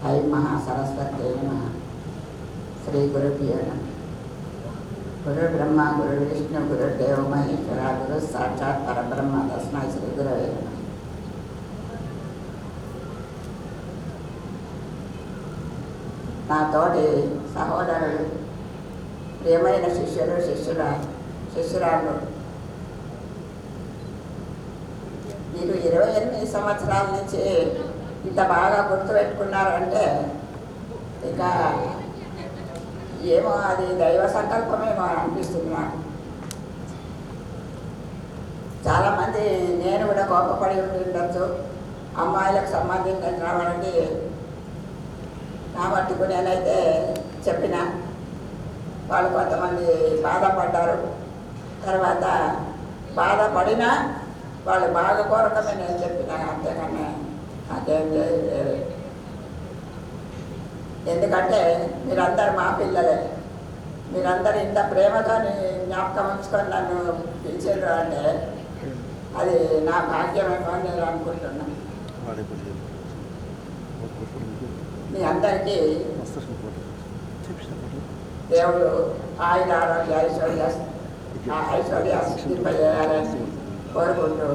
High Mahasaraswati నమః. శ్రీ గురుభ్యో నమః. గురు బ్రహ్మ గురు విష్ణు గురుదేవ మహేశ్వర గురు సాక్షాత్ పరబ్రహ్మ తస్మై శ్రీ గురవే నమః. నా తోటి సహోదరుడు, ప్రియమైన శిష్యురాళ్ళు, మీరు 28 సంవత్సరాల నుంచి ఇంత బాగా గుర్తుపెట్టుకున్నారంటే ఇక ఏమో అది దైవ సంకల్పమేమో అనిపిస్తుంది నాకు. చాలామంది నేను కూడా కోపపడి ఉండొచ్చు, అమ్మాయిలకు సంబంధించిన వాళ్ళకి నా మట్టుకు నేనైతే చెప్పిన వాళ్ళు కొంతమంది బాధపడ్డారు. తర్వాత బాధపడినా వాళ్ళు బాగా కోరకమే నేను చెప్పిన, అంతేగానే నాకేం లేదు. ఎందుకంటే మీరందరు మా పిల్లలే, మీరందరూ ఇంత ప్రేమతో జ్ఞాపకం ఉంచుకొని నన్ను పిలిచారు అంటే అది నా భాగ్యమేమో అని నేను అనుకుంటున్నాను. మీ అందరికీ దేవుడు ఆయుర ఆరోగ్య ఐశ్వర్యాన్ని కోరుకుంటూ